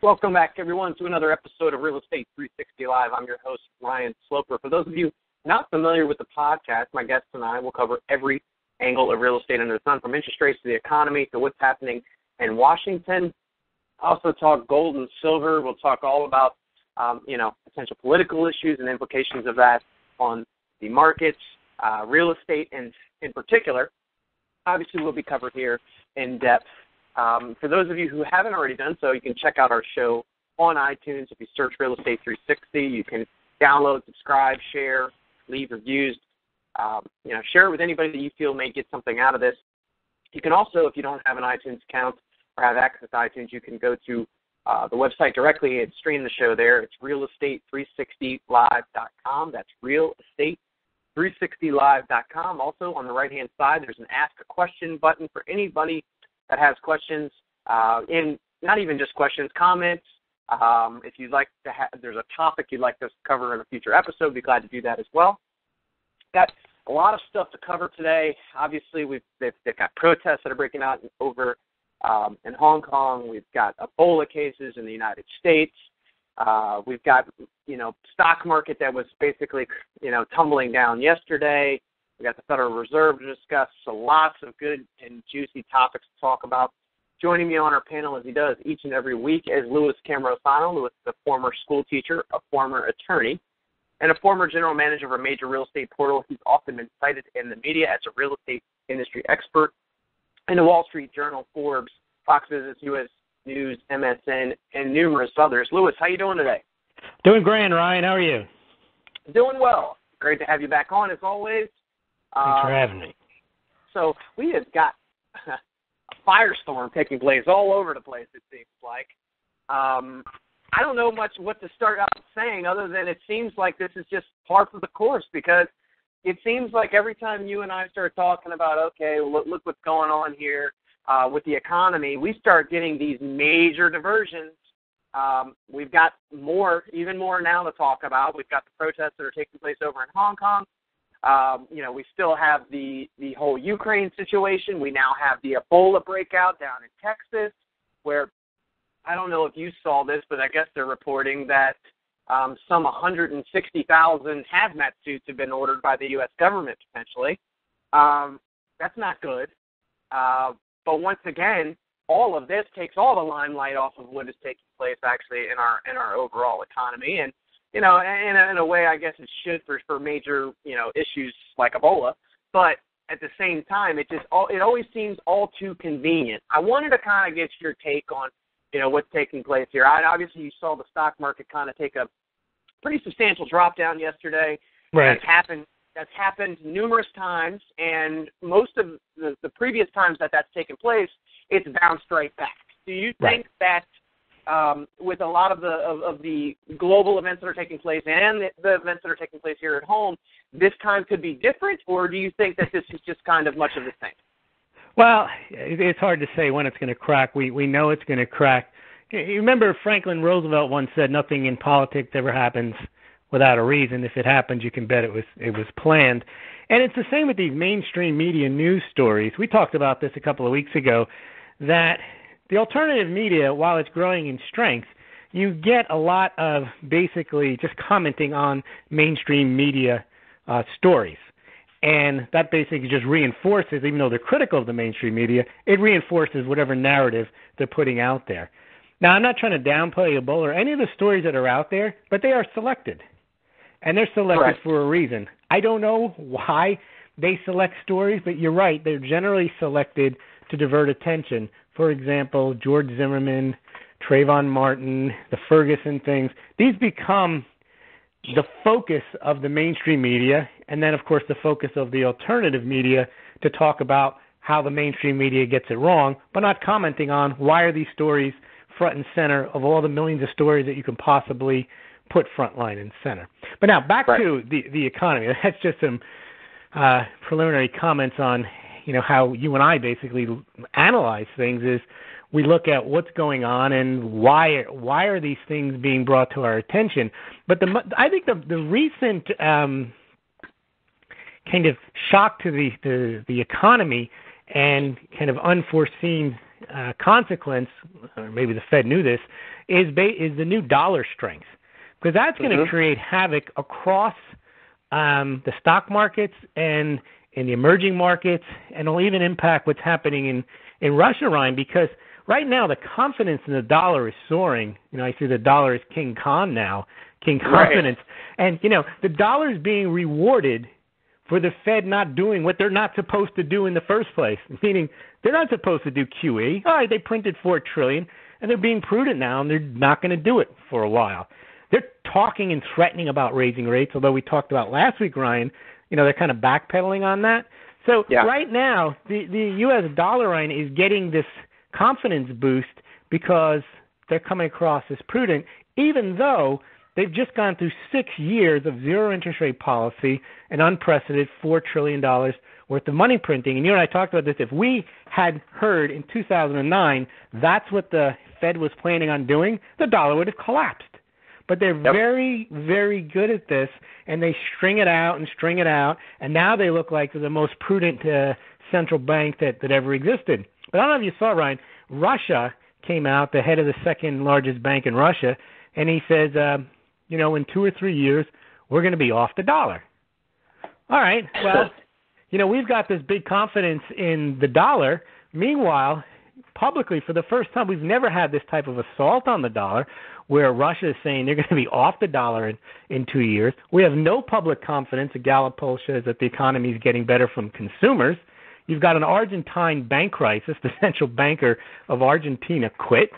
Welcome back, everyone, to another episode of Real Estate 360 Live. I'm your host, Ryan Sloper. For those of you not familiar with the podcast, my guests and I will cover every angle of real estate under the sun, from interest rates to the economy to what's happening in Washington. Also talk gold and silver. We'll talk all about, potential political issues and implications of that on the markets, real estate in particular. Obviously, will be covered here in depth. For those of you who haven't already done so, you can check out our show on iTunes. If you search Real Estate 360, you can download, subscribe, share, leave reviews. Share it with anybody that you feel may get something out of this. You can also, if you don't have an iTunes account or have access to iTunes, you can go to the website directly and stream the show there. It's realestate360live.com. That's realestate360live.com. Also, on the right-hand side, there's an Ask a Question button for anybody that has questions, and not even just questions, comments. If you'd like to there's a topic you'd like us to cover in a future episode, be glad to do that as well. Got a lot of stuff to cover today. Obviously, they've got protests that are breaking out over in Hong Kong. We've got Ebola cases in the United States. We've got, stock market that was basically, tumbling down yesterday. We got the Federal Reserve to discuss, so lots of good and juicy topics to talk about. Joining me on our panel, as he does each and every week, is Louis Camrosano. Louis is a former school teacher, a former attorney, and a former general manager of a major real estate portal. He's often been cited in the media as a real estate industry expert in the Wall Street Journal, Forbes, Fox Business, U.S. News, MSN, and numerous others. Louis, how you doing today? Doing grand, Ryan. How are you? Doing well. Great to have you back on, as always. Thanks for having me. So we have got a firestorm taking place all over the place, it seems like. I don't know much what to start out saying other than it seems like this is just par for the course, because it seems like every time you and I start talking about, okay, look what's going on here with the economy, we start getting these major diversions. We've got even more now to talk about. We've got the protests that are taking place over in Hong Kong. We still have the whole Ukraine situation. We now have the Ebola breakout down in Texas, where I don't know if you saw this, but I guess they're reporting that some 160,000 hazmat suits have been ordered by the U.S. government, potentially. That's not good. But once again, all of this takes all the limelight off of what is taking place actually in our overall economy. And in a way, I guess it should for major, issues like Ebola. But at the same time, it always seems all too convenient. I wanted to kind of get your take on, what's taking place here. Obviously, you saw the stock market kind of take a pretty substantial drop down yesterday. Right. That's happened numerous times, and most of the previous times that's taken place, it's bounced right back. Do you think that with a lot of the global events that are taking place and the events that are taking place here at home, this time could be different, or do you think that this is just kind of much of the same? Well, it's hard to say when it's going to crack. We know it's going to crack. You remember Franklin Roosevelt once said, "Nothing in politics ever happens without a reason. If it happens, you can bet it was planned." And it's the same with these mainstream media news stories. We talked about this a couple of weeks ago, that the alternative media, while it's growing in strength, you get a lot of basically just commenting on mainstream media stories. And that basically just reinforces, even though they're critical of the mainstream media, it reinforces whatever narrative they're putting out there. Now, I'm not trying to downplay Ebola or any of the stories that are out there, but they are selected. And they're selected for a reason. I don't know why they select stories, but you're right. They're generally selected to divert attention. For example, George Zimmerman, Trayvon Martin, the Ferguson things. These become the focus of the mainstream media, and then, of course, the focus of the alternative media to talk about how the mainstream media gets it wrong, but not commenting on why are these stories front and center of all the millions of stories that you can possibly put front line and center. But now, back to the economy. That's just some preliminary comments on how you and I basically analyze things. Is we look at what's going on and why are these things being brought to our attention. But I think the recent kind of shock to the economy and kind of unforeseen consequence, or maybe the Fed knew this, is the new dollar strength, because that's going to create havoc across the stock markets and in the emerging markets, and it'll even impact what's happening in Russia, Ryan, because right now the confidence in the dollar is soaring. I see the dollar is King Khan now, King Confidence. Right. And, the dollar is being rewarded for the Fed not doing what they're not supposed to do in the first place, meaning they're not supposed to do QE. All right, they printed $4 trillion, and they're being prudent now, and they're not going to do it for a while. They're talking and threatening about raising rates, although we talked about last week, Ryan, they're kind of backpedaling on that. So right now, the U.S. dollar, Ryan, is getting this confidence boost because they're coming across as prudent, even though they've just gone through 6 years of zero interest rate policy and unprecedented $4 trillion worth of money printing. And you and I talked about this. If we had heard in 2009 that's what the Fed was planning on doing, the dollar would have collapsed. But they're very, very good at this, and they string it out, and now they look like they're the most prudent central bank that ever existed. But I don't know if you saw, Ryan, Russia came out, the head of the second largest bank in Russia, and he says, in 2 or 3 years, we're going to be off the dollar. All right, well, we've got this big confidence in the dollar. Meanwhile, publicly, for the first time, we've never had this type of assault on the dollar where Russia is saying they're going to be off the dollar in 2 years. We have no public confidence. A Gallup poll shows that the economy is getting better from consumers. You've got an Argentine bank crisis. The central banker of Argentina quit.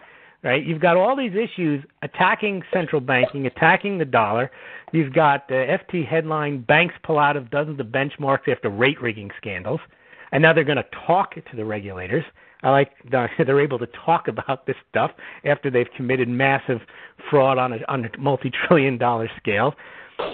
Right? You've got all these issues attacking central banking, attacking the dollar. You've got the FT headline, banks pull out of dozens of benchmarks after rate rigging scandals. And now they're going to talk to the regulators. I like they're able to talk about this stuff after they've committed massive fraud on a multi-trillion-dollar scale.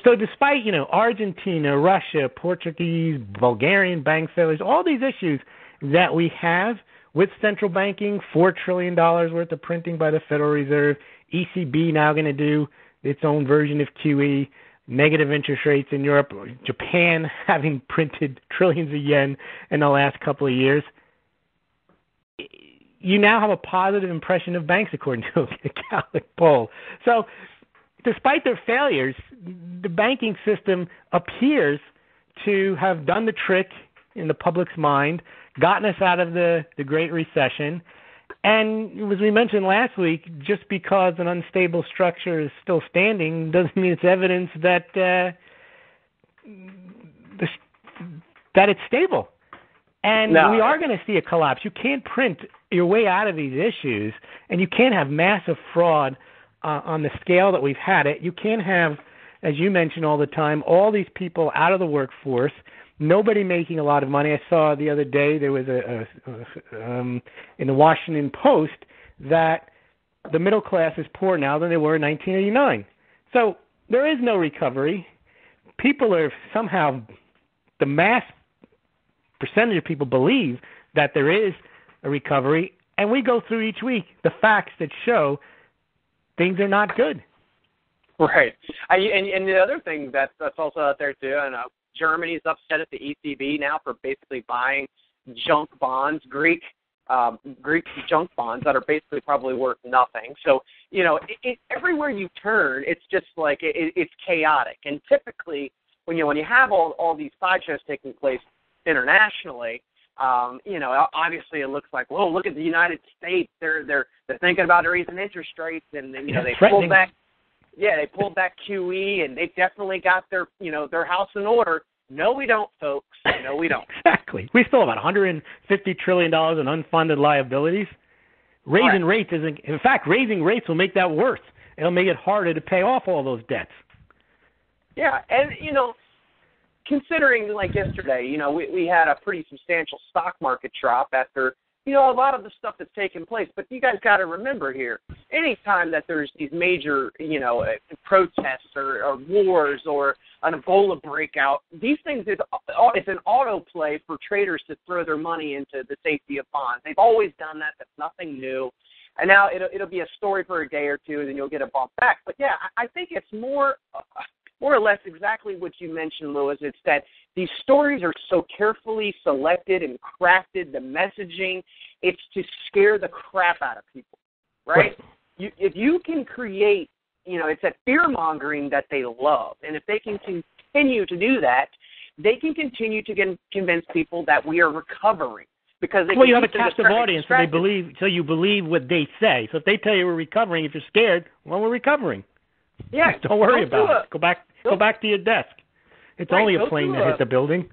So despite, Argentina, Russia, Portuguese, Bulgarian bank failures, all these issues that we have with central banking, $4 trillion worth of printing by the Federal Reserve, ECB now going to do its own version of QE, negative interest rates in Europe, Japan having printed trillions of yen in the last couple of years. You now have a positive impression of banks, according to a Gallup poll. So despite their failures, the banking system appears to have done the trick in the public's mind, gotten us out of the Great Recession. And as we mentioned last week, just because an unstable structure is still standing doesn't mean it's evidence that that it's stable. And we are going to see a collapse. You can't print your way out of these issues, and you can't have massive fraud on the scale that we've had it. You can't have, as you mention all the time, all these people out of the workforce, nobody making a lot of money. I saw the other day there was in the Washington Post that the middle class is poorer now than they were in 1989. So there is no recovery. People are somehow, the mass percentage of people believe that there is a recovery, and we go through each week the facts that show things are not good. Right. And the other thing that's also out there, too, I know Germany's upset at the ECB now for basically buying junk bonds, Greek junk bonds that are basically probably worth nothing. So, everywhere you turn, it's just like it's chaotic. And typically, when you have all these sideshows taking place internationally, obviously it looks like, whoa, look at the United States. They're thinking about raising interest rates, and they pulled back. Yeah, they pulled back QE, and they definitely got their house in order. No, we don't, folks. No, we don't. Exactly. We still have about $150 trillion in unfunded liabilities. Raising rates isn't. In fact, raising rates will make that worse. It'll make it harder to pay off all those debts. Yeah, and considering like yesterday, we had a pretty substantial stock market drop after, a lot of the stuff that's taken place. But you guys got to remember here, anytime that there's these major, protests or wars or an Ebola breakout, these things, it's an autoplay for traders to throw their money into the safety of bonds. They've always done that. That's nothing new. And now it'll be a story for a day or two, and then you'll get a bump back. But, yeah, I think it's more more or less exactly what you mentioned, Louis. It's that these stories are so carefully selected and crafted, the messaging, it's to scare the crap out of people, right? If you can create, it's that fear-mongering that they love. And if they can continue to do that, they can continue to convince people that we are recovering. Because you have a captive audience, so you believe what they say. So if they tell you we're recovering, if you're scared, well, we're recovering. Yeah. Don't worry about it. Go back to your desk. It's only a plane that hit the building,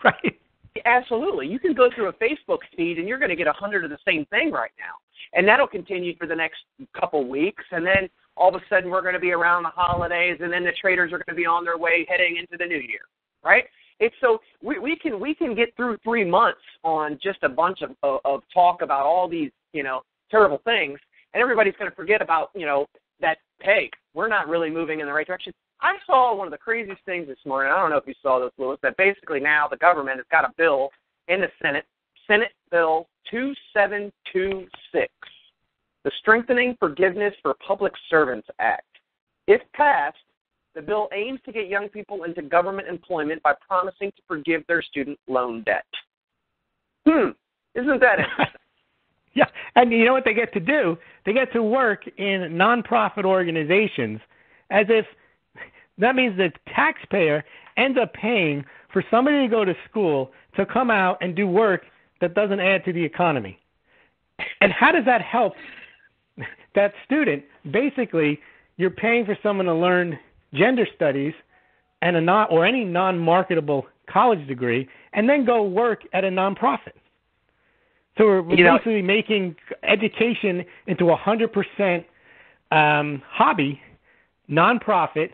right? Absolutely. You can go through a Facebook feed, and you're going to get 100 of the same thing right now. And that'll continue for the next couple weeks. And then all of a sudden we're going to be around the holidays, and then the traders are going to be on their way heading into the new year, right? It's so we can get through 3 months on just a bunch of talk about all these, terrible things, and everybody's going to forget about, that, hey, we're not really moving in the right direction. I saw one of the craziest things this morning. I don't know if you saw this, Louis, that basically now the government has got a bill in the Senate Bill 2726, the Strengthening Forgiveness for Public Servants Act. If passed, the bill aims to get young people into government employment by promising to forgive their student loan debt. Isn't that interesting? Yeah, and you know what they get to do? They get to work in nonprofit organizations as if that means the taxpayer ends up paying for somebody to go to school to come out and do work that doesn't add to the economy. And how does that help that student? Basically, you're paying for someone to learn gender studies and any non-marketable college degree and then go work at a nonprofit. So we're basically making education into 100% hobby, nonprofit,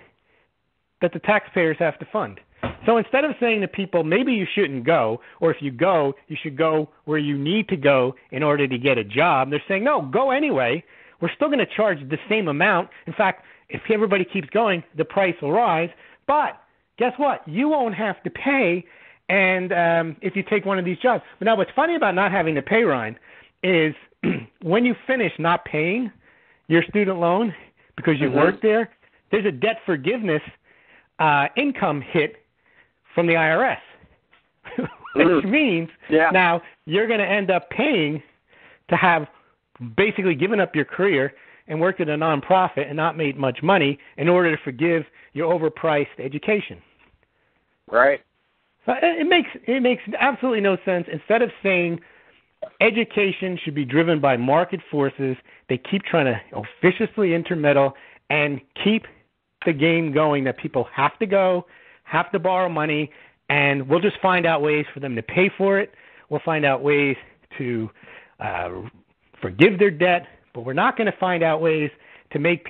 that the taxpayers have to fund. So instead of saying to people, maybe you shouldn't go, or if you go, you should go where you need to go in order to get a job, they're saying, no, go anyway. We're still going to charge the same amount. In fact, if everybody keeps going, the price will rise. But guess what? You won't have to pay and if you take one of these jobs. But now what's funny about not having to pay, Ryan, is when you finish not paying your student loan because you worked there, there's a debt forgiveness income hit from the IRS, which means now you're going to end up paying to have basically given up your career and worked at a nonprofit and not made much money in order to forgive your overpriced education. Right. It makes absolutely no sense. Instead of saying education should be driven by market forces, they keep trying to viciously intermeddle and keep the game going that people have to go, have to borrow money, and we'll just find out ways for them to pay for it. We'll find out ways to forgive their debt, but we're not going to find out ways to make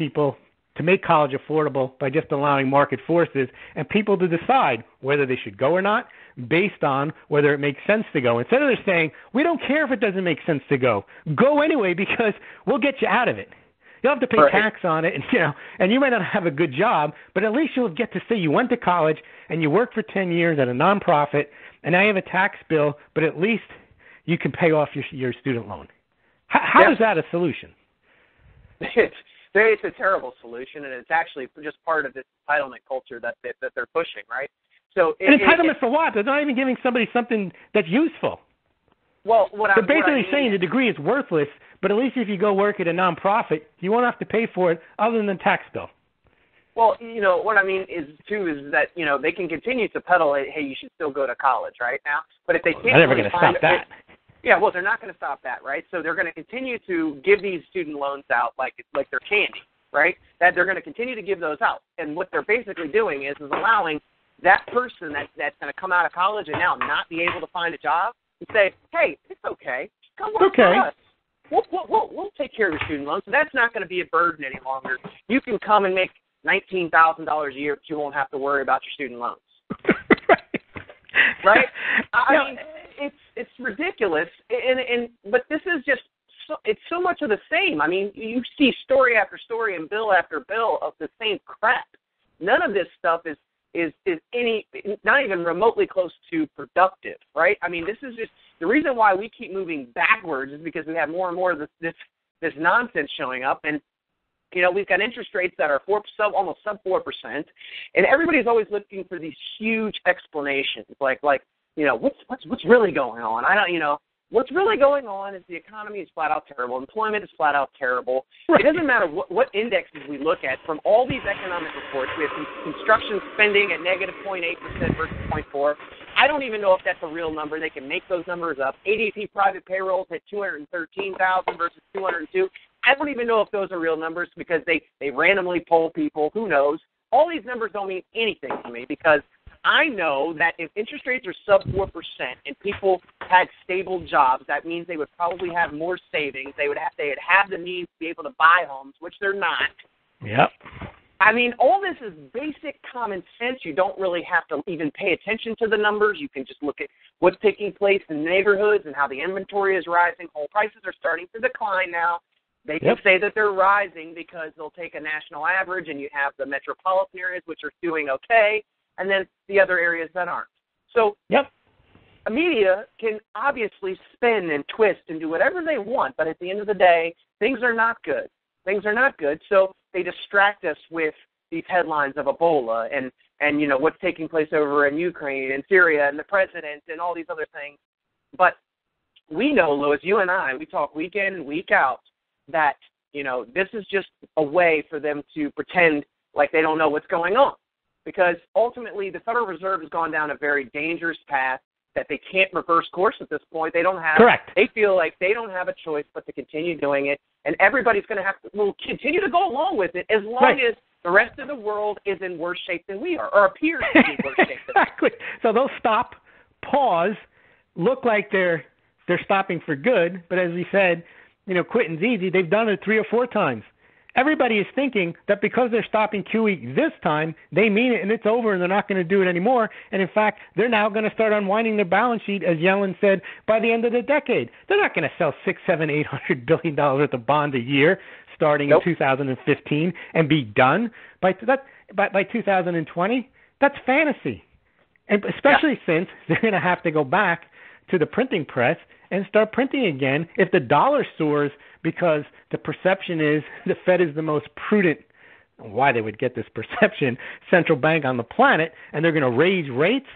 college affordable by just allowing market forces and people to decide whether they should go or not based on whether it makes sense to go. Instead of saying, we don't care if it doesn't make sense to go. Go anyway because we'll get you out of it. You'll have to pay tax on it, and you might not have a good job, but at least you'll get to say you went to college and you worked for 10 years at a nonprofit, and now you have a tax bill, but at least you can pay off your student loan. How is that a solution? It's a terrible solution, and it's actually just part of this entitlement culture that they're pushing, right? So entitlement for what? They're not even giving somebody something that's useful. Well, they're basically saying the degree is worthless, but at least if you go work at a nonprofit, you won't have to pay for it other than the tax bill. Well, what I mean is that, they can continue to peddle, hey, you should still go to college right now. But if they can't, they're never going to stop that. Yeah, well, they're not going to stop that, right? So they're going to continue to give these student loans out like they're candy, right? That they're going to continue to give those out. And what they're basically doing is allowing that person that's going to come out of college and now not be able to find a job and say, hey, it's okay. Come work for us. We'll take care of your student loans. So that's not going to be a burden any longer. You can come and make $19,000 a year, but you won't have to worry about your student loans. Right? I mean, it's ridiculous. But this is just it's so much of the same. I mean, you see story after story and bill after bill of the same crap. None of this stuff is not even remotely close to productive, right? I mean, this is just the reason why we keep moving backwards is because we have more and more of this nonsense showing up, and We've got interest rates that are almost sub 4%, and everybody's always looking for these huge explanations, like what's really going on? What's really going on is the economy is flat out terrible. Employment is flat out terrible. Right. It doesn't matter what indexes we look at. From all these economic reports, we have construction spending at negative 0.8% versus 0.4%. I don't even know if that's a real number. They can make those numbers up. ADP private payrolls at 213,000 versus 202. I don't even know if those are real numbers because they randomly poll people. Who knows? All these numbers don't mean anything to me because I know that if interest rates are sub 4% and people had stable jobs, that means they would probably have more savings. They'd have the means to be able to buy homes, which they're not. Yep. I mean, all this is basic common sense. You don't really have to even pay attention to the numbers. You can just look at what's taking place in neighborhoods and how the inventory is rising. Home prices are starting to decline now. They can say that they're rising because they'll take a national average, and you have the metropolitan areas, which are doing okay, and then the other areas that aren't. So the media can obviously spin and twist and do whatever they want, but at the end of the day, things are not good. Things are not good, so they distract us with these headlines of Ebola and what's taking place over in Ukraine and Syria and the president and all these other things. But we know, Louis, you and I, we talk week in and week out that, this is just a way for them to pretend like they don't know what's going on. Because ultimately the Federal Reserve has gone down a very dangerous path that they can't reverse course at this point. They don't have. Correct. They feel like they don't have a choice but to continue doing it, and everybody's going to will continue to go along with it as long as the rest of the world is in worse shape than we are, or appears to be in worse shape than we are. Exactly. So they'll stop, pause, look like they're stopping for good, but as we said, quitting's easy. They've done it 3 or 4 times. Everybody is thinking that because they're stopping QE this time, they mean it and it's over and they're not going to do it anymore. And in fact, they're now going to start unwinding their balance sheet, as Yellen said, by the end of the decade. They're not going to sell $600, $700, $800 billion worth of bonds a year starting in 2015 and be done by 2020. That's fantasy. And especially since they're going to have to go back to the printing press and start printing again if the dollar soars, because the perception is the Fed is the most prudent, why they would get this perception, central bank on the planet, and they're going to raise rates.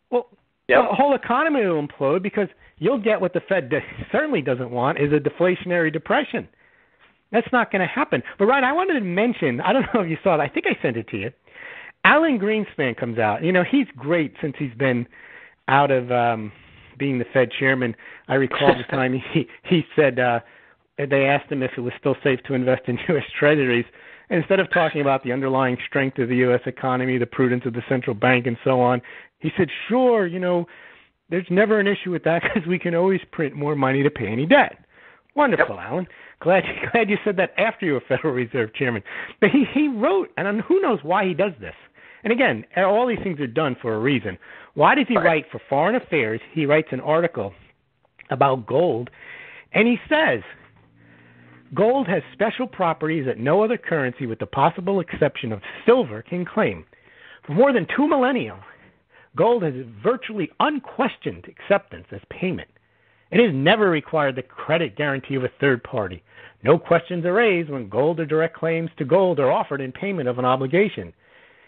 Well, the whole economy will implode because you'll get what the Fed certainly doesn't want is a deflationary depression. That's not going to happen. But, Ryan, I wanted to mention, I don't know if you saw it, I think I sent it to you. Alan Greenspan comes out. He's great since he's been out of being the Fed chairman. I recall the time he said they asked him if it was still safe to invest in U.S. Treasuries. And instead of talking about the underlying strength of the U.S. economy, the prudence of the central bank, and so on, he said, sure, there's never an issue with that because we can always print more money to pay any debt. Wonderful, Alan. Glad you said that after you were Federal Reserve Chairman. But he wrote, and who knows why he does this. And again, all these things are done for a reason. Why does he write for Foreign Affairs? He writes an article about gold, and he says, gold has special properties that no other currency, with the possible exception of silver, can claim. For more than 2 millennia, gold has virtually unquestioned acceptance as payment. It has never required the credit guarantee of a third party. No questions are raised when gold or direct claims to gold are offered in payment of an obligation.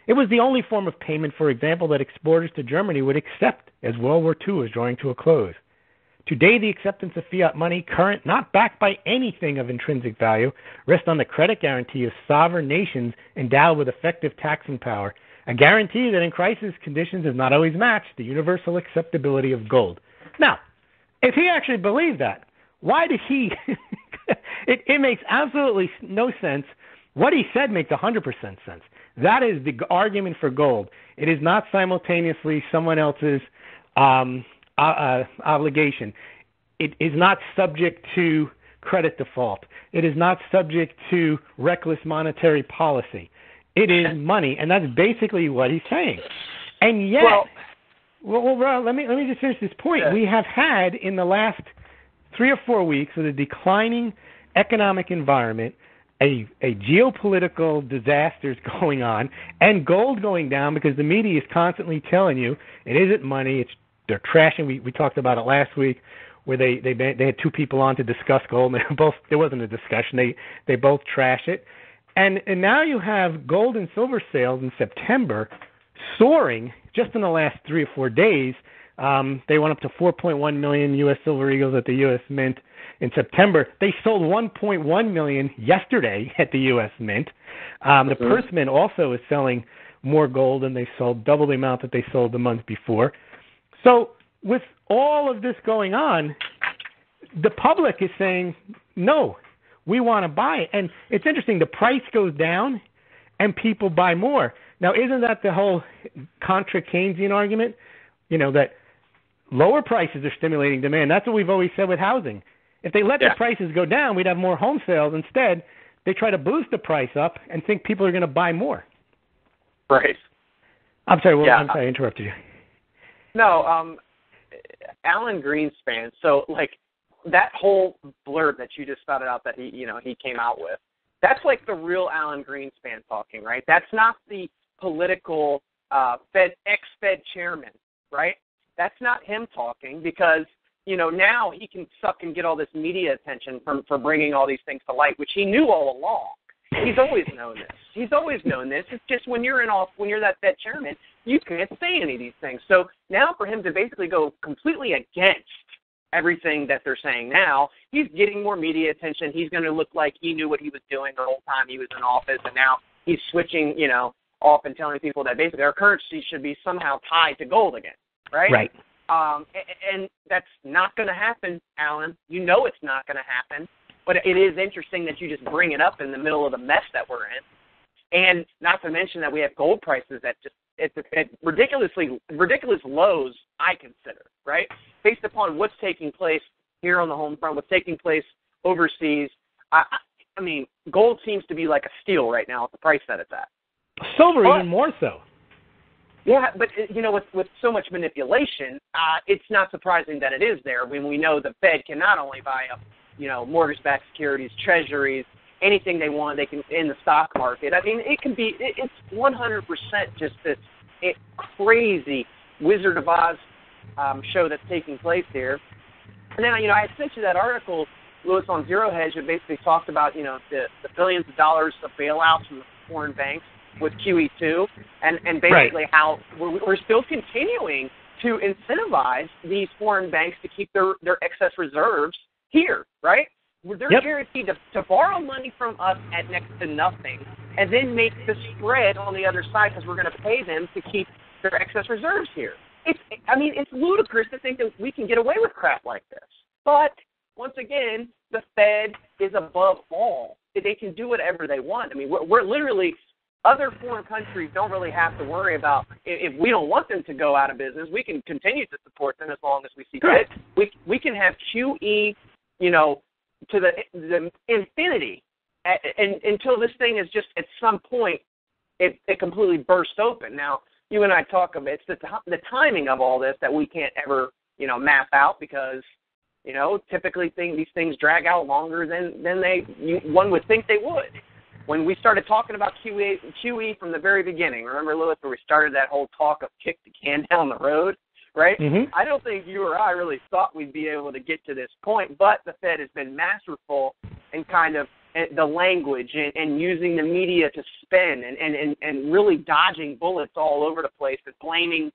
It was the only form of payment, for example, that exporters to Germany would accept as World War II was drawing to a close. Today, the acceptance of fiat money, current, not backed by anything of intrinsic value, rests on the credit guarantee of sovereign nations endowed with effective taxing power, a guarantee that in crisis conditions does not always match the universal acceptability of gold. Now, if he actually believed that, why did he? It makes absolutely no sense. What he said makes 100% sense. That is the argument for gold. It is not simultaneously someone else's obligation. It is not subject to credit default. It is not subject to reckless monetary policy. It is money, and that's basically what he's saying. And yet, well, let me just finish this point. Yeah. We have had in the last 3 or 4 weeks with a declining economic environment, a geopolitical disasters going on, and gold going down because the media is constantly telling you it isn't money. They're trashing. We talked about it last week, where they had 2 people on to discuss gold, and there wasn't a discussion. They both trash it. And now you have gold and silver sales in September soaring just in the last 3 or 4 days. They went up to 4.1 million U.S. silver eagles at the U.S. Mint in September. They sold 1.1 million yesterday at the U.S. Mint. The Purse Mint also is selling more gold, and they sold double the amount that they sold the month before. So with all of this going on, the public is saying, no, we want to buy it. And it's interesting, the price goes down and people buy more. Now, isn't that the whole contra Keynesian argument? You know, that lower prices are stimulating demand. That's what we've always said with housing. If they let the prices go down, we'd have more home sales. Instead, they try to boost the price up and think people are going to buy more. Right. I'm sorry, I'm sorry, I interrupted you. No, Alan Greenspan, so like that whole blurb that you just spouted out that he came out with, that's like the real Alan Greenspan talking, right? That's not the political ex-Fed chairman, right? That's not him talking because, now he can suck and get all this media attention for bringing all these things to light, which he knew all along. He's always known this. It's just when you're that Fed chairman, you can't say any of these things. So now for him to basically go completely against everything that they're saying now, he's getting more media attention. He's going to look like he knew what he was doing the whole time he was in office, and now he's switching, off and telling people that basically our currency should be somehow tied to gold again, right? Right. And that's not going to happen, Alan. You know it's not going to happen. But it is interesting that you just bring it up in the middle of the mess that we're in. And not to mention that we have gold prices at ridiculous lows, I consider, right? Based upon what's taking place here on the home front, what's taking place overseas. I mean, gold seems to be like a steal right now at the price that it's at. Silver even more so. Yeah, but, with so much manipulation, it's not surprising that it is there when we know the Fed can not only buy up mortgage-backed securities, treasuries, anything they want, they can in the stock market. I mean, it's 100% just this crazy Wizard of Oz show that's taking place here. And then, I sent you that article, Lewis, on Zero Hedge, that basically talked about, the billions of dollars of bailouts from the foreign banks with QE2, and basically how we're still continuing to incentivize these foreign banks to keep their excess reserves here, right? They're guaranteed to borrow money from us at next to nothing and then make the spread on the other side because we're going to pay them to keep their excess reserves here. It's ludicrous to think that we can get away with crap like this. But, once again, the Fed is above all. They can do whatever they want. I mean, we're literally, other foreign countries don't really have to worry about, if we don't want them to go out of business, we can continue to support them as long as we see fit. We can have QE, to the infinity, and until this thing is just at some point it completely bursts open. Now, you and I talk about it's the timing of all this that we can't ever map out because typically these things drag out longer than one would think they would. When we started talking about QE from the very beginning, remember, Lewis, where we started that whole talk of kick the can down the road? Right? Mm-hmm. I don't think you or I really thought we'd be able to get to this point, but the Fed has been masterful in kind of the language and using the media to spin and really dodging bullets all over the place and blaming,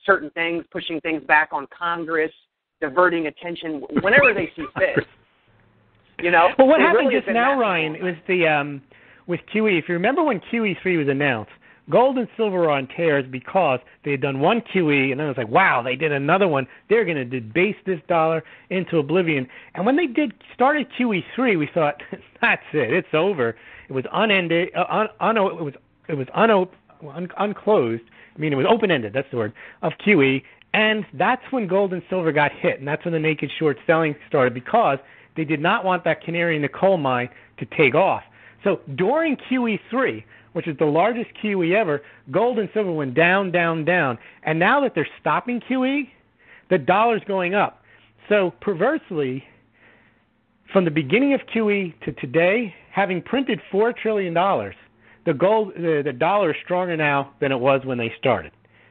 certain things, pushing things back on Congress, diverting attention whenever they see fit. Well, what happened just now, Ryan, it was with QE. If you remember when QE3 was announced, gold and silver were on tears because they had done one QE, and then it was like, wow, they did another one. They're going to debase this dollar into oblivion. And when they started QE3, we thought, that's it. It's over. It was unended. It was unclosed. I mean, it was open-ended. That's the word of QE. And that's when gold and silver got hit, and that's when the naked short selling started because they did not want that canary in the coal mine to take off. So during QE3, which is the largest QE ever, gold and silver went down, down, down. And now that they're stopping QE, the dollar's going up. So perversely, from the beginning of QE to today, having printed $4 trillion, the dollar is stronger now than it was when they started.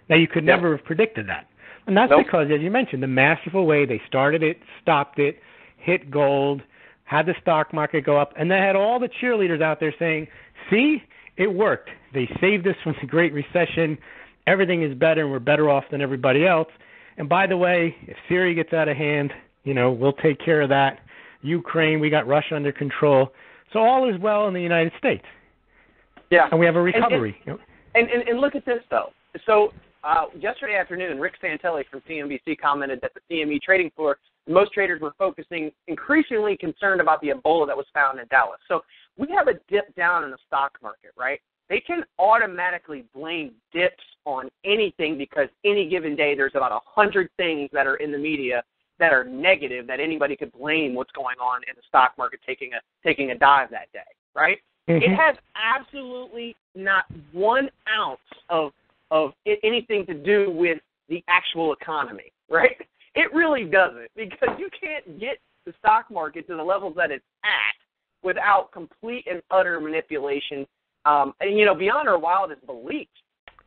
Now, you could never have predicted that. And that's because, as you mentioned, the masterful way they started it, stopped it, hit gold, had the stock market go up, and they had all the cheerleaders out there saying, see, it worked. They saved us from the Great Recession. Everything is better, and we're better off than everybody else. And by the way, if Syria gets out of hand, we'll take care of that. Ukraine, we got Russia under control. So all is well in the United States. Yeah. And we have a recovery. And look at this, though. So yesterday afternoon, Rick Santelli from CNBC commented that the CME trading floor, most traders were focusing increasingly concerned about the Ebola that was found in Dallas. So we have a dip down in the stock market, right? They can automatically blame dips on anything because any given day there's about 100 things that are in the media that are negative that anybody could blame what's going on in the stock market taking a dive that day, right? Mm-hmm. It has absolutely not 1 ounce of anything to do with the actual economy, right? It really doesn't, because you can't get the stock market to the levels that it's at without complete and utter manipulation, beyond our wildest beliefs.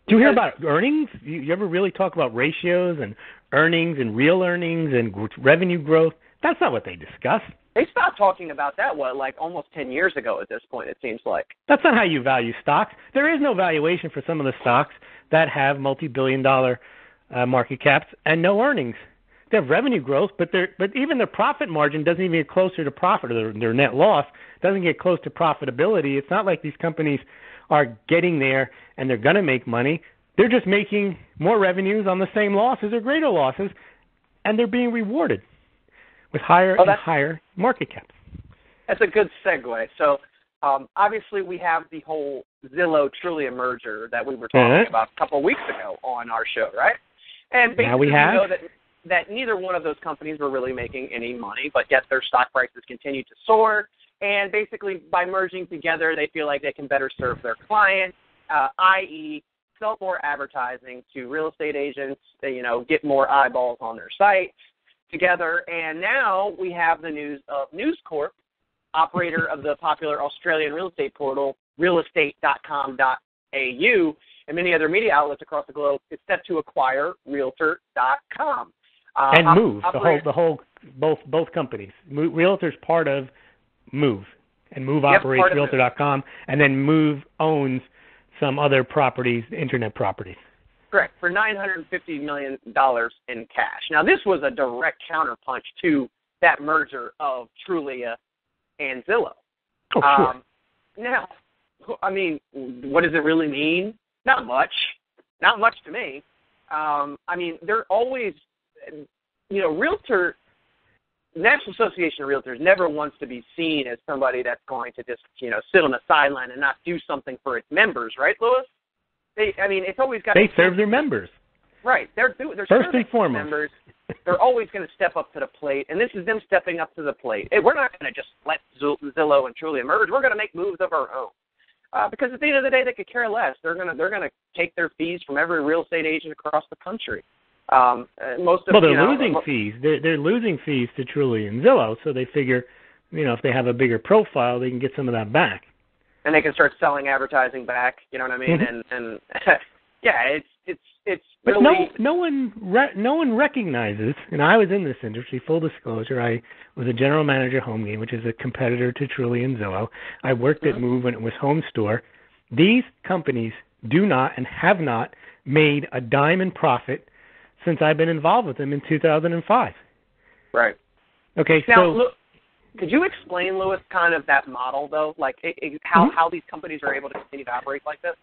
Do you hear about earnings? You ever really talk about ratios and earnings and real earnings and revenue growth? That's not what they discuss. They stopped talking about that, almost 10 years ago at this point, it seems like. That's not how you value stocks. There is no valuation for some of the stocks that have multi-billion-dollar market caps and no earnings. They have revenue growth, but even their profit margin doesn't even get closer to profit, or their net loss doesn't get close to profitability. It's not like these companies are getting there and they're going to make money. They're just making more revenues on the same losses or greater losses, and they're being rewarded with higher and higher market caps. That's a good segue. So obviously we have the whole Zillow-Trulia merger that we were talking about a couple of weeks ago on our show, right? And basically we know that neither one of those companies were really making any money, but yet their stock prices continue to soar. And basically by merging together, they feel like they can better serve their clients, i.e., sell more advertising to real estate agents, get more eyeballs on their sites together. And now we have the news of News Corp, operator of the popular Australian real estate portal, realestate.com.au, and many other media outlets across the globe, is set to acquire realtor.com. And Move, both companies. Realtor's part of Move, and Move operates realtor.com, and then Move owns some other properties, internet properties. Correct, for $950 million in cash. Now, this was a direct counterpunch to that merger of Trulia and Zillow. Oh, sure. Now, what does it really mean? Not much. Not much to me. They're always, National Association of Realtors never wants to be seen as somebody that's going to just, sit on the sideline and not do something for its members, right, Louis? It's always got. They serve their members. Right. They're first and foremost. Members. They're always going to step up to the plate, and this is them stepping up to the plate. We're not going to just let Zillow and Trulia merge. We're going to make moves of our own. Because at the end of the day, they could care less. They're going to take their fees from every real estate agent across the country. They're losing fees. They're losing fees to Trulia and Zillow, so they figure, if they have a bigger profile, they can get some of that back. And they can start selling advertising back. You know what I mean? Mm-hmm. And yeah, it's but really. no one recognizes. And I was in this industry. Full disclosure, I was a general manager at HomeGain, which is a competitor to Trulia and Zillow. I worked at Move when it was Home Store. These companies do not and have not made a dime in profit since I've been involved with them in 2005. Right. Okay. Now, look, could you explain, Louis, kind of that model though, like how these companies are able to continue to operate like this?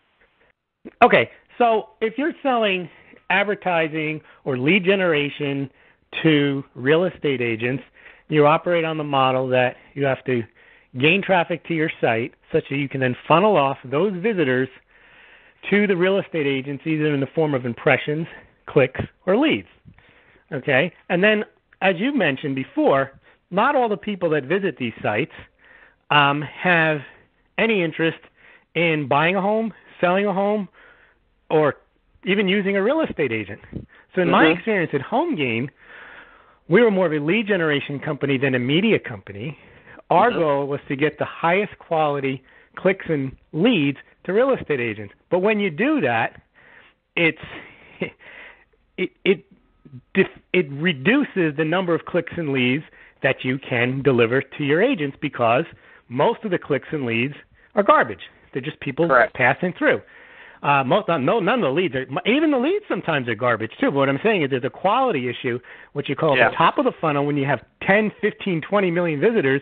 Okay, so if you're selling advertising or lead generation to real estate agents, you operate on the model that you have to gain traffic to your site such that you can then funnel off those visitors to the real estate agents either in the form of impressions, clicks, or leads. Okay, and then as you mentioned before, not all the people that visit these sites have any interest in buying a home, selling a home, or even using a real estate agent. So in my experience at HomeGain, we were more of a lead generation company than a media company. Our goal was to get the highest quality clicks and leads to real estate agents. But when you do that, it reduces the number of clicks and leads that you can deliver to your agents, because most of the clicks and leads are garbage. They're just people passing through. None of the leads even the leads sometimes are garbage too. But what I'm saying is there's a quality issue, what you call the top of the funnel. When you have 10, 15, 20 million visitors,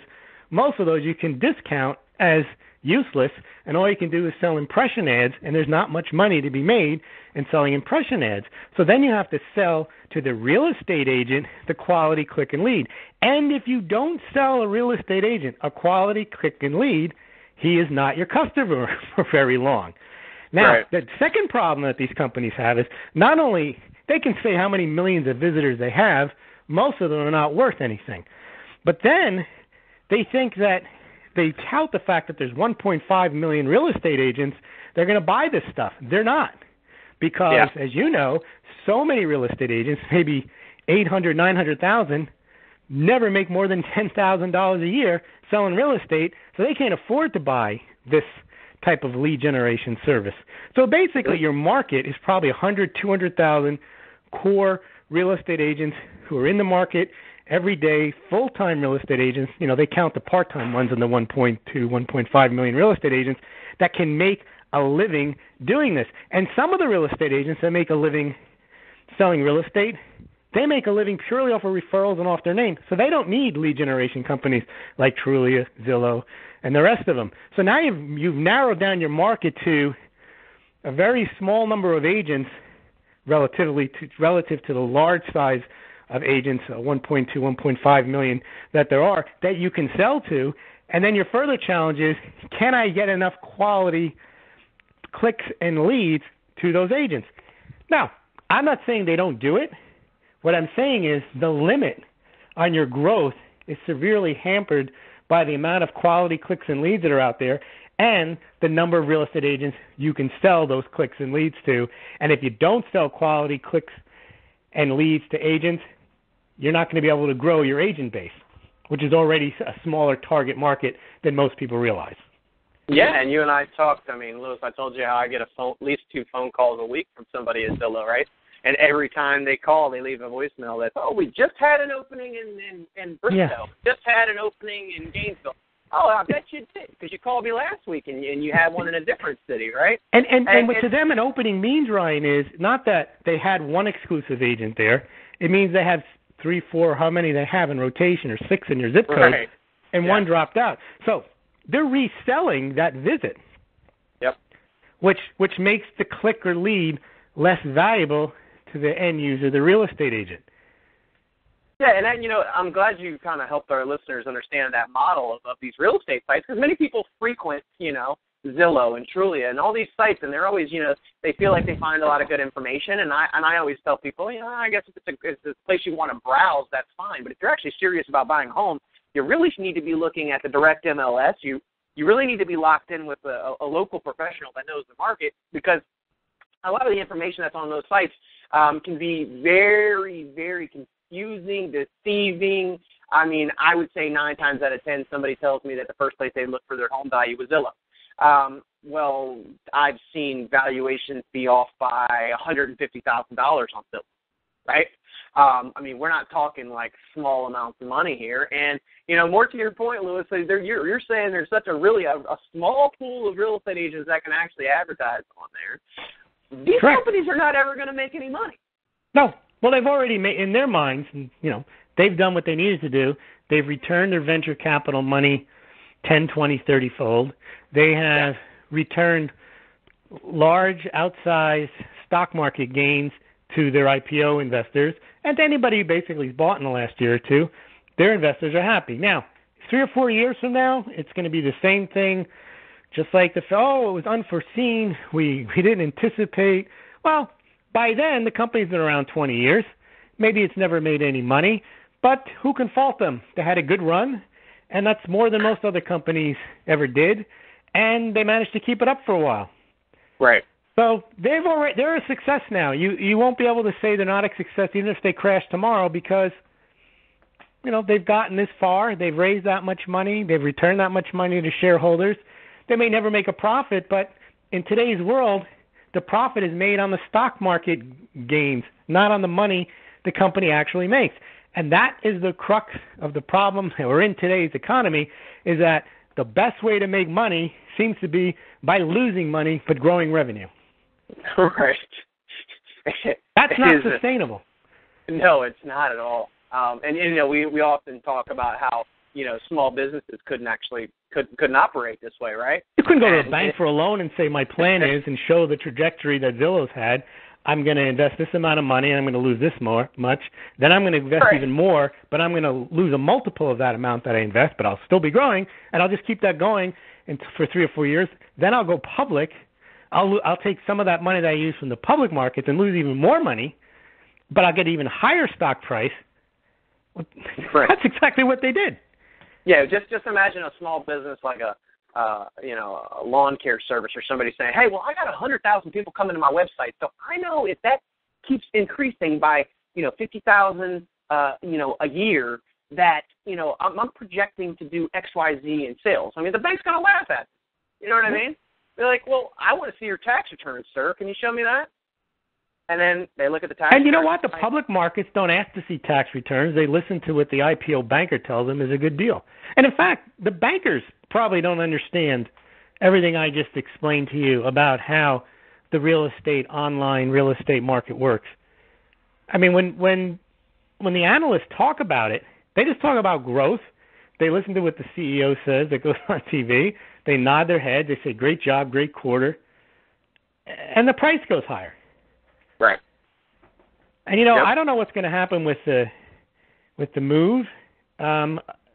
most of those you can discount as useless, and all you can do is sell impression ads, and there's not much money to be made in selling impression ads. So then you have to sell to the real estate agent the quality click and lead. And if you don't sell a real estate agent a quality click and lead, he is not your customer for very long. Now, the second problem that these companies have is not only they can say how many millions of visitors they have, most of them are not worth anything. But then they think that they tout the fact that there's 1.5 million real estate agents, they're going to buy this stuff. They're not. Because, as you know, so many real estate agents, maybe 800, 900,000, never make more than $10,000 a year selling real estate, so they can't afford to buy this type of lead generation service. So basically your market is probably 100, 200,000 core real estate agents who are in the market every day, full-time real estate agents. You know, they count the part-time ones in the 1.2, 1.5 million real estate agents that can make a living doing this. And some of the real estate agents that make a living selling real estate, they make a living purely off of referrals and off their name. So they don't need lead generation companies like Trulia, Zillow, and the rest of them. So now you've narrowed down your market to a very small number of agents relative to the large size of agents, 1.2, 1.5 million that there are, that you can sell to. And then your further challenge is, can I get enough quality clicks and leads to those agents? Now, I'm not saying they don't do it. What I'm saying is the limit on your growth is severely hampered by the amount of quality clicks and leads that are out there and the number of real estate agents you can sell those clicks and leads to. And if you don't sell quality clicks and leads to agents, you're not going to be able to grow your agent base, which is already a smaller target market than most people realize. Yeah, and you and I talked. I mean, Louis, I told you how I get at least 2 phone calls a week from somebody at Zillow, right? And every time they call, they leave a voicemail that's, we just had an opening in Bristol. Just had an opening in Gainesville. Oh, I bet you did, because you called me last week and you had one in a different city, right? And what to them an opening means, Ryan, is not that they had one exclusive agent there. It means they have 3, 4, how many they have in rotation, or 6 in your zip code, and one dropped out. So they're reselling that visit, which makes the click or lead less valuable to the end user, the real estate agent. Yeah, and I'm glad you kind of helped our listeners understand that model of these real estate sites, because many people frequent, Zillow and Trulia and all these sites, and they're always, they feel like they find a lot of good information, and I always tell people, I guess if it's a place you want to browse, that's fine, but if you're actually serious about buying a home, you really need to be looking at the direct MLS. You really need to be locked in with a local professional that knows the market, because a lot of the information that's on those sites can be very, very confusing, deceiving. I mean, I would say 9 times out of 10, somebody tells me that the first place they look for their home value was Zillow. Well, I've seen valuations be off by $150,000 on Zillow, right? I mean, we're not talking like small amounts of money here. And, more to your point, Louis, so you're saying there's such a small pool of real estate agents that can actually advertise on there. These companies are not ever going to make any money. No. Well, they've already made, in their minds, they've done what they needed to do. They've returned their venture capital money 10, 20, 30-fold. They have returned large, outsized stock market gains to their IPO investors, and to anybody who basically has bought in the last year or two, their investors are happy. Now, 3 or 4 years from now, it's going to be the same thing, just like it was unforeseen, we didn't anticipate. Well, by then, the company's been around 20 years. Maybe it's never made any money, but who can fault them? They had a good run, and that's more than most other companies ever did, and they managed to keep it up for a while. Right. So they're a success now. You won't be able to say they're not a success even if they crash tomorrow, because they've gotten this far. They've raised that much money. They've returned that much money to shareholders. They may never make a profit, but in today's world, the profit is made on the stock market gains, not on the money the company actually makes. And that is the crux of the problem we're in today's economy, is that the best way to make money seems to be by losing money but growing revenue. Right. That's not sustainable. No, it's not at all. And we often talk about how small businesses couldn't operate this way, right? You couldn't go to a bank for a loan and say my plan is, and show the trajectory that Zillow's had. I'm going to invest this amount of money and I'm going to lose this much. Then I'm going to invest even more, but I'm going to lose a multiple of that amount that I invest, but I'll still be growing, and I'll just keep that going for 3 or 4 years. Then I'll go public. I'll take some of that money that I use from the public markets and lose even more money, but I'll get even higher stock price. Right. That's exactly what they did. Yeah, just imagine a small business like a lawn care service or somebody saying, hey, well, I got 100,000 people coming to my website, so I know if that keeps increasing by 50,000 a year, that I'm projecting to do X, Y, Z in sales. I mean, the bank's going to laugh at it. You know what I mean? They're like, well, I want to see your tax returns, sir. Can you show me that? And then they look at the tax returns. And you know what? The public markets don't ask to see tax returns. They listen to what the IPO banker tells them is a good deal. And in fact, the bankers probably don't understand everything I just explained to you about how the online real estate market works. I mean, when the analysts talk about it, they just talk about growth. They listen to what the CEO says that goes on TV. They nod their head. They say, great job, great quarter. And the price goes higher. Right. And, I don't know what's going to happen with the Move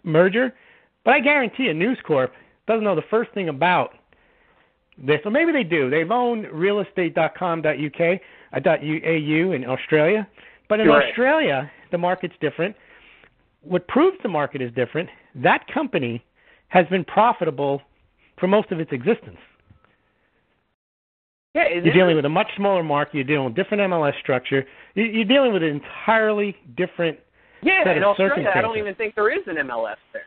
merger, but I guarantee you News Corp doesn't know the first thing about this. Or maybe they do. They've owned realestate.com.uk, .au in Australia. But in Australia, the market's different. What proves the market is different, that company has been profitable for most of its existence. Yeah, you're dealing with a much smaller market. You're dealing with different MLS structure. You're dealing with an entirely different set in of Australia, circumstances. I don't even think there is an MLS there.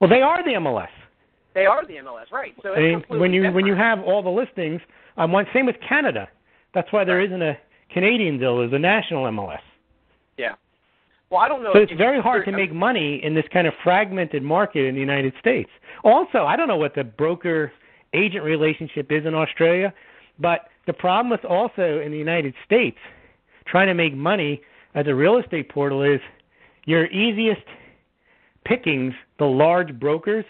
Well, they are the MLS. They are the MLS, right? So it's when you have all the listings on one. Same with Canada. That's why there isn't a Canadian deal. There's a national MLS. Yeah. Well, I don't know. So it's very hard to make money in this kind of fragmented market in the United States. Also, I don't know what the broker-agent relationship is in Australia, but the problem with also in the United States trying to make money as a real estate portal is your easiest pickings, the large brokers,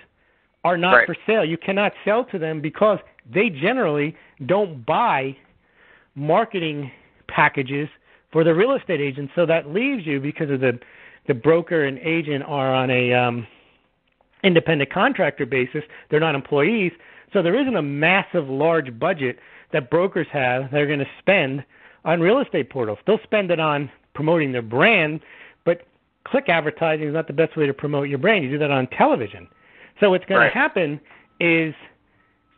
are not for sale. You cannot sell to them because they generally don't buy marketing packages for the real estate agents. So that leaves you, because of the broker and agent are on a independent contractor basis. They're not employees. So there isn't a massive large budget that brokers have they're going to spend on real estate portals. They'll spend it on promoting their brand, but click advertising is not the best way to promote your brand. You do that on television. So what's going to happen is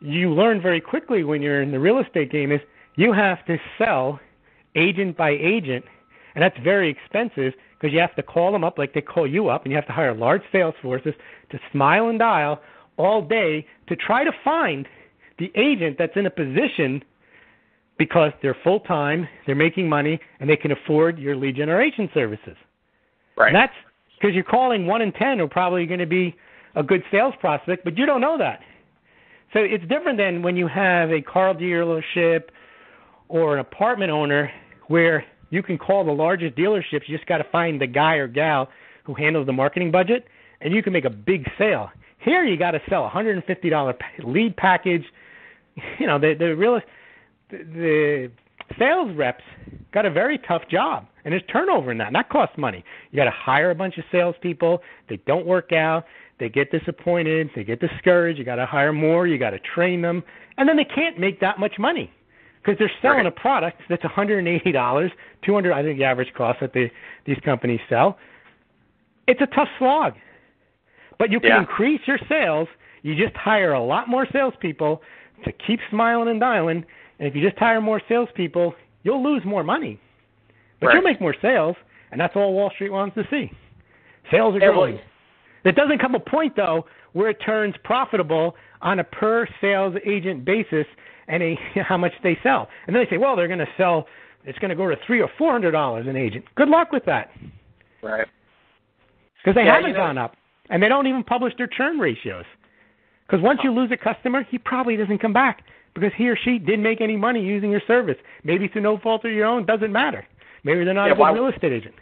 you learn very quickly when you're in the real estate game is you have to sell agent by agent, and that's very expensive because you have to call them up like they call you up, and you have to hire large sales forces to smile and dial all day to try to find the agent that's in a position because they're full-time, they're making money, and they can afford your lead generation services. Right. And that's because you're calling 1 in 10 are probably going to be a good sales prospect, but you don't know that. So it's different than when you have a car dealership or an apartment owner where you can call the largest dealerships. You just got to find the guy or gal who handles the marketing budget, and you can make a big sale. Here you got to sell a $150 lead package. The sales reps got a very tough job, and there's turnover in that, and that costs money. You got to hire a bunch of salespeople. They don't work out. They get disappointed. They get discouraged. You got to hire more. You got to train them, and then they can't make that much money because they're selling a product that's $180, $200. I think the average cost that these companies sell. It's a tough slog, but you can increase your sales. You just hire a lot more salespeople to keep smiling and dialing, and if you just hire more salespeople, you'll lose more money, but you'll make more sales, and that's all Wall Street wants to see. Sales are growing. There doesn't come a point, though, where it turns profitable on a per sales agent basis and how much they sell. And then they say, well, they're going to sell, it's going to go to $300 or $400 an agent. Good luck with that. Right. Because they haven't gone up, and they don't even publish their churn ratios. Because once you lose a customer, he probably doesn't come back because he or she didn't make any money using your service. Maybe through no fault of your own, doesn't matter. Maybe they're not a good real estate agent.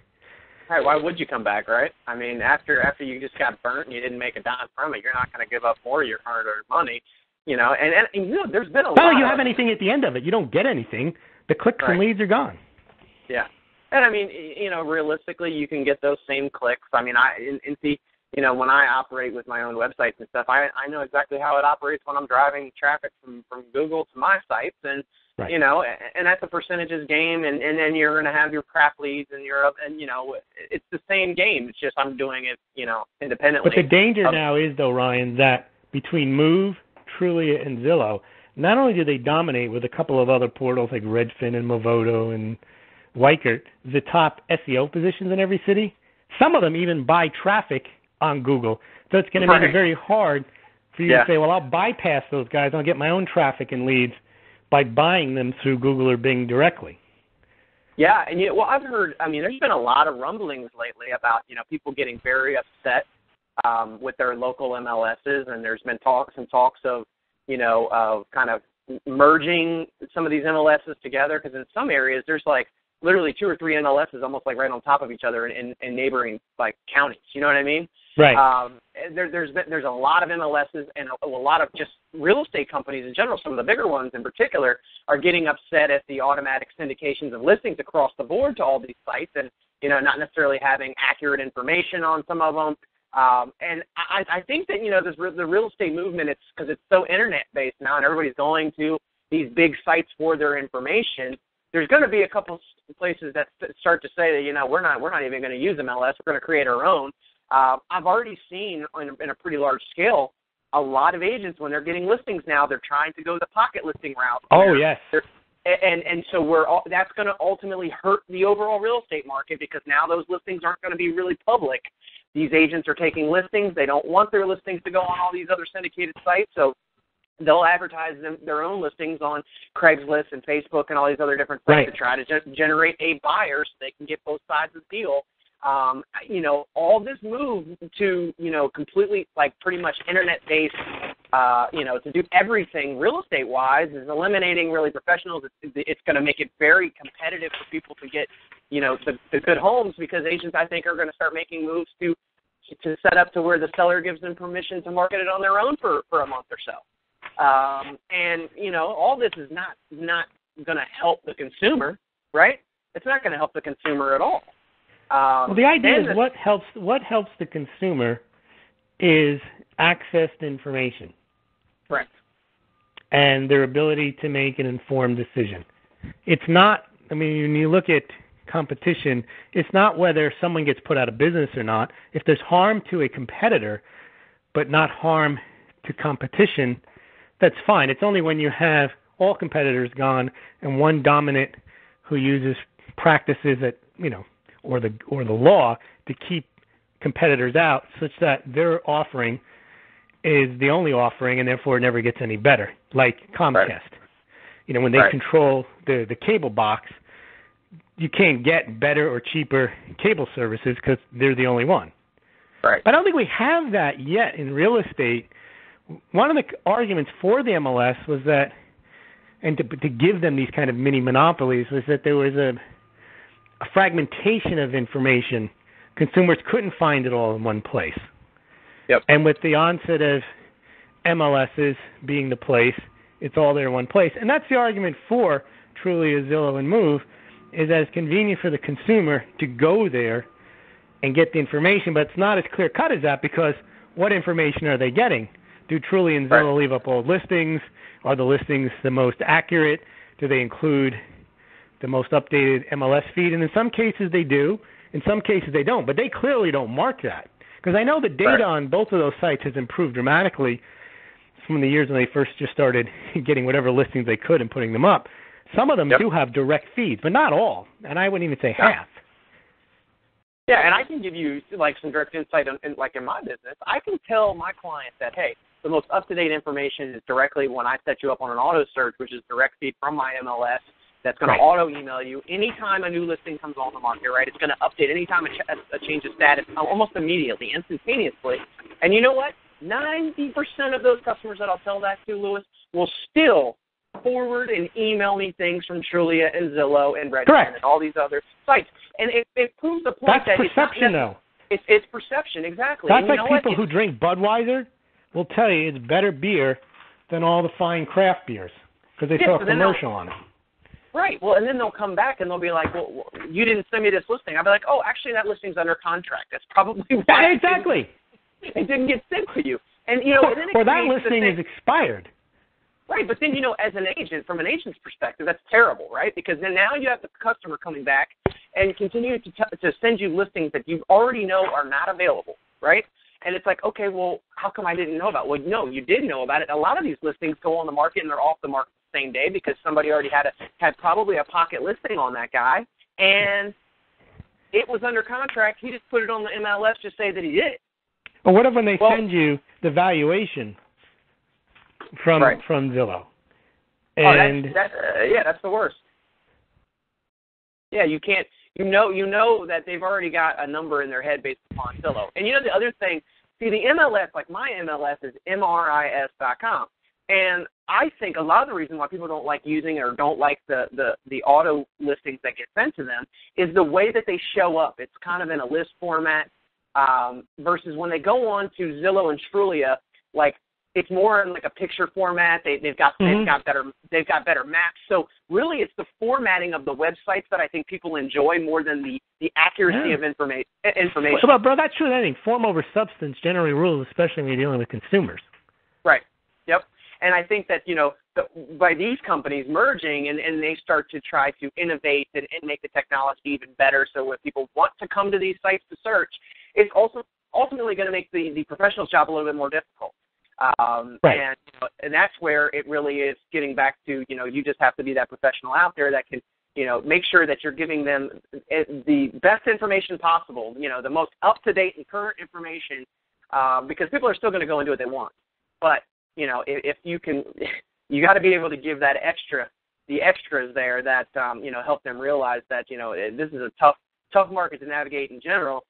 Right, why would you come back, right? I mean, after you just got burnt and you didn't make a dime from it, you're not going to give up more of your hard-earned money, you know. And you know, there's been a lot. Well, you have anything at the end of it. You don't get anything. The clicks and leads are gone. Yeah. And, I mean, you know, realistically, you can get those same clicks. I mean, you know, when I operate with my own websites and stuff, I know exactly how it operates when I'm driving traffic from Google to my sites. And, you know, and that's a percentages game. And then you're going to have your crap leads and you know, it's the same game. It's just I'm doing it, you know, independently. But the danger now is, though, Ryan, that between Move, Trulia, and Zillow, not only do they dominate with a couple of other portals like Redfin and Movoto and Weichert, the top SEO positions in every city, some of them even buy traffic on Google. So it's going to make it very hard for you to say, well, I'll bypass those guys. I'll get my own traffic and leads by buying them through Google or Bing directly. Yeah, and well, I've heard, I mean, there's been a lot of rumblings lately about, you know, people getting very upset with their local MLSs, and there's been some talks of, you know, of kind of merging some of these MLSs together, because in some areas there's like literally 2 or 3 MLSs almost like right on top of each other in neighboring like counties. You know what I mean? Right. There's a lot of MLSs and a lot of just real estate companies in general. Some of the bigger ones in particular are getting upset at the automatic syndications of listings across the board to all these sites, and you know, not necessarily having accurate information on some of them. And I think that, you know, the real estate movement, it's because it's so internet based now, and everybody's going to these big sites for their information. There's going to be a couple places that start to say that, you know, we're not even going to use MLS. We're going to create our own. I've already seen in a pretty large scale a lot of agents, when they're getting listings now, they're trying to go the pocket listing route. Oh, yes. And so that's going to ultimately hurt the overall real estate market, because now those listings aren't going to be really public. These agents are taking listings. They don't want their listings to go on all these other syndicated sites, so they'll advertise their own listings on Craigslist and Facebook and all these other different sites to try to generate a buyer so they can get both sides of the deal. You know, all this move to, you know, completely like pretty much internet-based, you know, to do everything real estate-wise is eliminating really professionals. It's going to make it very competitive for people to get, you know, the good homes, because agents, I think, are going to start making moves to set up to where the seller gives them permission to market it on their own for a month or so. And, you know, all this is not going to help the consumer, right? It's not going to help the consumer at all. Well, the idea is what helps the consumer is access to information. Correct. And their ability to make an informed decision. It's not, I mean, when you look at competition, it's not whether someone gets put out of business or not. If there's harm to a competitor, but not harm to competition, that's fine. It's only when you have all competitors gone and one dominant who uses practices that, you know, or the law to keep competitors out, such that their offering is the only offering and therefore it never gets any better, like Comcast. Right. You know, when they control the cable box, you can't get better or cheaper cable services because they're the only one. Right. I don't think we have that yet in real estate. One of the arguments for the MLS was that, and to give them these kind of mini monopolies, was that there was a fragmentation of information. Consumers couldn't find it all in one place. Yep. And with the onset of MLSs being the place, it's all there in one place. And that's the argument for Trulia, Zillow, and Move, is that it's convenient for the consumer to go there and get the information, but it's not as clear-cut as that, because what information are they getting? Do Trulia and Zillow leave up old listings? Are the listings the most accurate? Do they include the most updated MLS feed? And in some cases they do. In some cases they don't. But they clearly don't mark that. Because I know the data on both of those sites has improved dramatically from the years when they first just started getting whatever listings they could and putting them up. Some of them do have direct feeds, but not all. And I wouldn't even say half. Yeah, and I can give you like some direct insight like in my business. I can tell my clients that, hey, the most up-to-date information is directly when I set you up on an auto search, which is direct feed from my MLS that's going to auto-email you anytime a new listing comes on the market, right? It's going to update anytime a change of status almost immediately, instantaneously. And you know what? 90% of those customers that I'll tell that to, Louis, will still forward and email me things from Trulia and Zillow and Redfin and all these other sites. And it proves the point that's that perception, though. It's perception, exactly. That's and like people who drink Budweiser will tell you it's better beer than all the fine craft beers because they saw a commercial on it. Right. Well, and then they'll come back and they'll be like, well, you didn't send me this listing. I'll be like, oh, actually, that listing's under contract. That's probably why. Yeah, exactly. It didn't get sent to you. And, or that listing is expired. Right, but then, as an agent, from an agent's perspective, that's terrible, right? Because then now you have the customer coming back and continue to send you listings that you already know are not available, right? And it's like, okay, well, how come I didn't know about it? Well, no, you did know about it. A lot of these listings go on the market and they're off the market the same day because somebody already had probably a pocket listing on that guy, and it was under contract. He just put it on the MLS to say that he did it. But what if when they send you the valuation from Zillow? And that's the worst. Yeah, you can't. You know that they've already got a number in their head based upon Zillow. And the other thing, see, the MLS, like my MLS is MRIS.com. And I think a lot of the reason why people don't like using or don't like the auto listings that get sent to them is the way that they show up. It's kind of in a list format versus when they go on to Zillow and Trulia, like it's more in like a picture format. They've got better maps. So really, it's the formatting of the websites that I think people enjoy more than the accuracy of information. Well, bro, that's true. I think form over substance generally rules, especially when you're dealing with consumers. Right. Yep. And I think that by these companies merging and they start to try to innovate and make the technology even better, so when people want to come to these sites to search, it's also ultimately going to make the professional's job a little bit more difficult. And that's where it really is getting back to, you just have to be that professional out there that can, make sure that you're giving them the best information possible, the most up-to-date and current information, because people are still going to go and do what they want. But, if you can, you got to be able to give the extras there that, help them realize that, this is a tough market to navigate in general.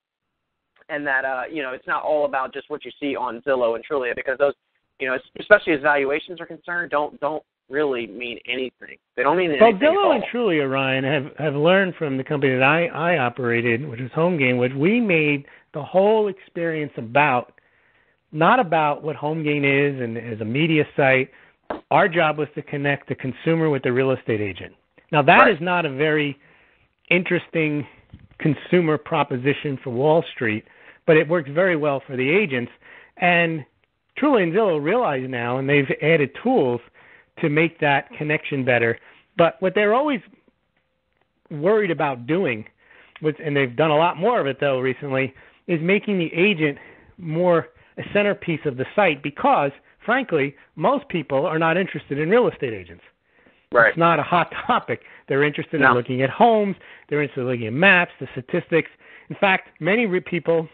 And that, it's not all about just what you see on Zillow and Trulia, because those, especially as valuations are concerned, don't really mean anything. They don't mean anything. Well, Zillow and Trulia, Ryan, have learned from the company that I operated, which was HomeGain, which we made the whole experience not about what HomeGain is and as a media site. Our job was to connect the consumer with the real estate agent. Now, that is not a very interesting consumer proposition for Wall Street, but it works very well for the agents. And Trulia and Zillow realize now, and they've added tools to make that connection better. But what they're always worried about doing, and they've done a lot more of it, though, recently, is making the agent more a centerpiece of the site because, frankly, most people are not interested in real estate agents. Right. It's not a hot topic. They're interested in looking at homes. They're interested in looking at maps, the statistics. In fact, many people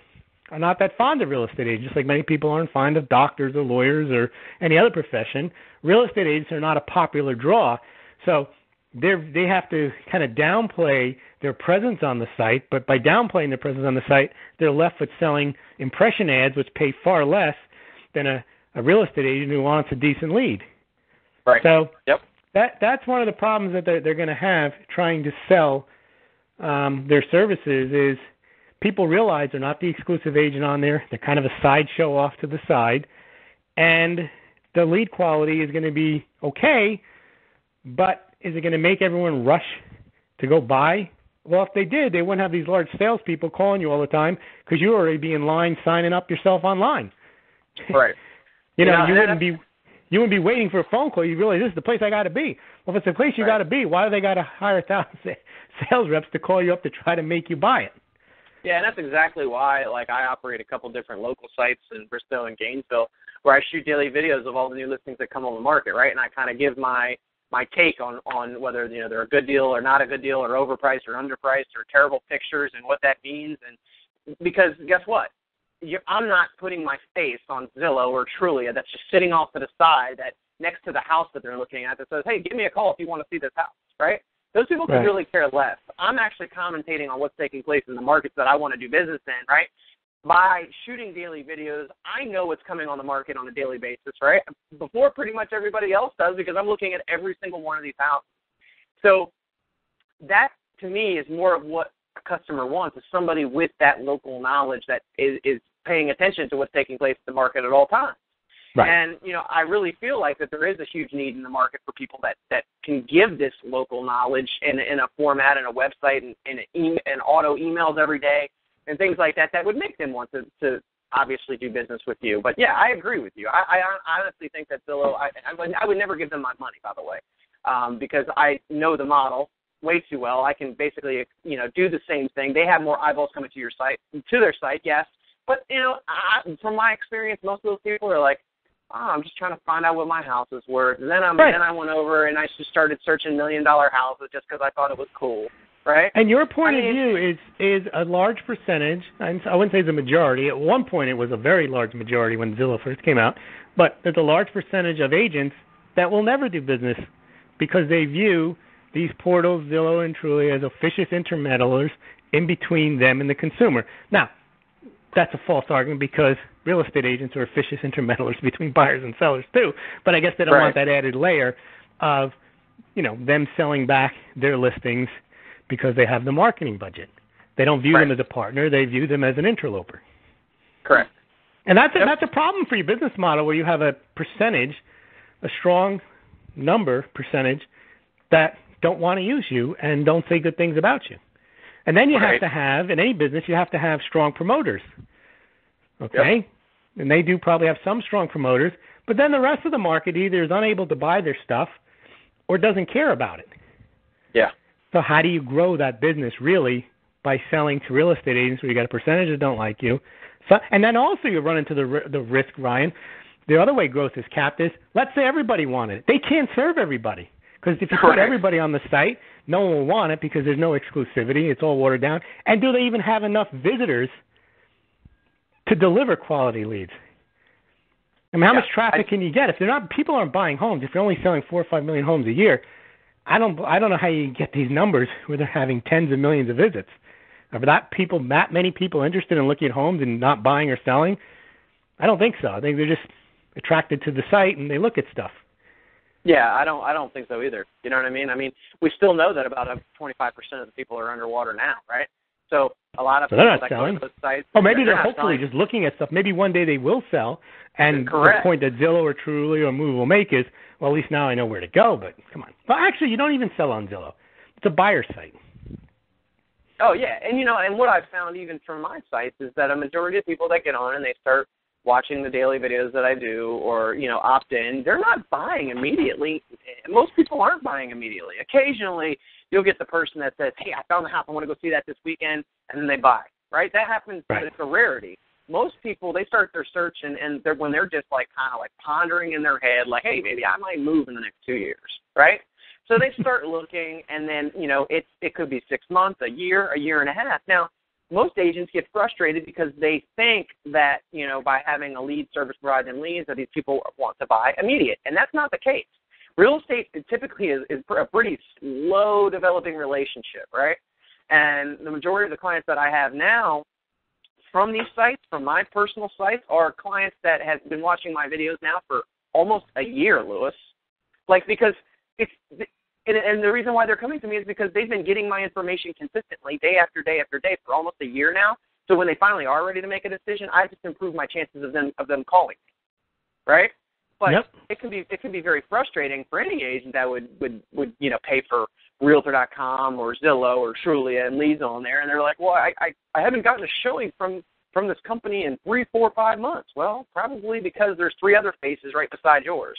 are not that fond of real estate agents, just like many people aren't fond of doctors or lawyers or any other profession. Real estate agents are not a popular draw. So they have to kind of downplay their presence on the site, but by downplaying their presence on the site, they're left with selling impression ads, which pay far less than a real estate agent who wants a decent lead. Right. So that's one of the problems that they're going to have trying to sell their services is people realize they're not the exclusive agent on there. They're kind of a sideshow off to the side, and the lead quality is going to be okay, but is it going to make everyone rush to go buy? Well, if they did, they wouldn't have these large salespeople calling you all the time because you already be in line signing up yourself online. Right. you wouldn't be waiting for a phone call. You realize this is the place I got to be. Well, if it's the place you got to be, why do they got to hire 1,000 sales reps to call you up to try to make you buy it? Yeah, and that's exactly why, I operate a couple different local sites in Bristow and Gainesville where I shoot daily videos of all the new listings that come on the market, right? And I kind of give my take on whether, they're a good deal or not a good deal or overpriced or underpriced or terrible pictures and what that means. And because guess what? I'm not putting my face on Zillow or Trulia that's just sitting off to the side next to the house that they're looking at that says, hey, give me a call if you want to see this house, right? Those people could Right. really care less. I'm actually commentating on what's taking place in the markets that I want to do business in, right? By shooting daily videos, I know what's coming on the market on a daily basis, right? Before pretty much everybody else does, because I'm looking at every single one of these houses. So that, to me, is more of what a customer wants, is somebody with that local knowledge that is paying attention to what's taking place in the market at all times. Right. And, I really feel like that there is a huge need in the market for people that can give this local knowledge in a format and a website and auto emails every day and things like that would make them want to obviously do business with you. But, yeah, I agree with you. I honestly think that Zillow, I would never give them my money, by the way, because I know the model way too well. I can basically, do the same thing. They have more eyeballs coming to their site, yes. But, from my experience, most of those people are like, I'm just trying to find out what my house is worth. And then I went over and I just started searching $1 million houses just because I thought it was cool, right? And your point of view is a large percentage. I wouldn't say it's a majority. At one point, it was a very large majority when Zillow first came out. But there's a large percentage of agents that will never do business because they view these portals, Zillow and Trulia, as officious intermeddlers in between them and the consumer. Now, that's a false argument because real estate agents are officious intermeddlers between buyers and sellers too. But I guess they don't want that added layer of, them selling back their listings because they have the marketing budget. They don't view them as a partner. They view them as an interloper. Correct. And that's a problem for your business model where you have a percentage, a strong percentage that don't want to use you and don't say good things about you. And then you have to have, in any business, you have to have strong promoters. Okay? Yep. And they do probably have some strong promoters, but then the rest of the market either is unable to buy their stuff or doesn't care about it. Yeah. So how do you grow that business really by selling to real estate agents where you got a percentage that don't like you? So, and then also you run into the risk, Ryan. The other way growth is capped is, let's say everybody wanted it. They can't serve everybody. Because if you put everybody on the site, no one will want it because there's no exclusivity. It's all watered down. And do they even have enough visitors to deliver quality leads? I mean, how much traffic can you get? If people aren't buying homes, if you're only selling 4 or 5 million homes a year, I don't know how you get these numbers where they're having tens of millions of visits. Are that many people interested in looking at homes and not buying or selling? I don't think so. I think they're just attracted to the site and they look at stuff. Yeah, I don't think so either. You know what I mean? I mean, we still know that about 25% of the people are underwater now, right? So a lot of people they're not that selling. go to those sites. Or maybe they're selling. hopefully just looking at stuff. Maybe one day they will sell. And Correct. The point that Zillow or Trulia or Move will make is, well, at least now I know where to go. But come on. Well, actually, you don't even sell on Zillow. It's a buyer site. Oh, yeah. And, and what I've found even from my sites is that a majority of people that get on and they start watching the daily videos that I do or, opt in, they're not buying immediately. Most people aren't buying immediately. Occasionally, you'll get the person that says, hey, I found the house. I want to go see that this weekend, and then they buy, right? That happens, but it's a rarity. Most people, they start their search, and when they're just kind of pondering in their head, like, hey, maybe I might move in the next 2 years, right? So they start looking, and then, it could be 6 months, a year and a half. Now, most agents get frustrated because they think that, by having a lead service provide them leads, that these people want to buy immediate. And that's not the case. Real estate typically is a pretty slow developing relationship, right? And the majority of the clients that I have now from these sites, from my personal sites, are clients that have been watching my videos now for almost a year, Louis. Because and the reason why they're coming to me is because they've been getting my information consistently day after day after day for almost a year now. So when they finally are ready to make a decision, I just improve my chances of them calling me, right? But it can be very frustrating for any agent that would pay for Realtor.com or Zillow or Trulia and leads on there, and they're like, well, I haven't gotten a showing from this company in 3, 4, 5 months. Well, probably because there's 3 other faces right beside yours.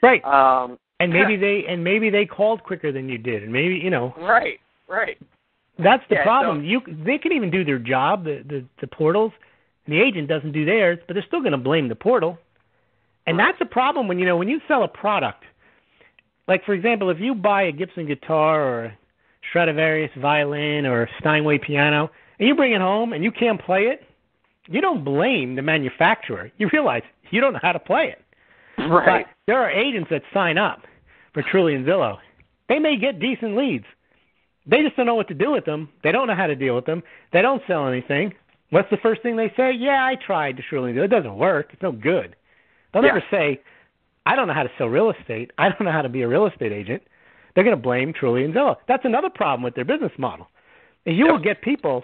Right. And maybe they called quicker than you did, and maybe Right. That's the problem. They can even do their job, the portals, and the agent doesn't do theirs, but they're still going to blame the portal. And that's a problem when you sell a product. Like, for example, if you buy a Gibson guitar or a Stradivarius violin or a Steinway piano, and you bring it home and you can't play it, you don't blame the manufacturer. You realize you don't know how to play it. Right. But there are agents that sign up for Trulia and Zillow, They may get decent leads. They just don't know what to do with them. They don't know how to deal with them. They don't sell anything. What's the first thing they say? Yeah, I tried to surely do it. It doesn't work. It's no good. They'll never say, I don't know how to sell real estate. I don't know how to be a real estate agent. They're going to blame Truly and Zillow. That's another problem with their business model. You will get people,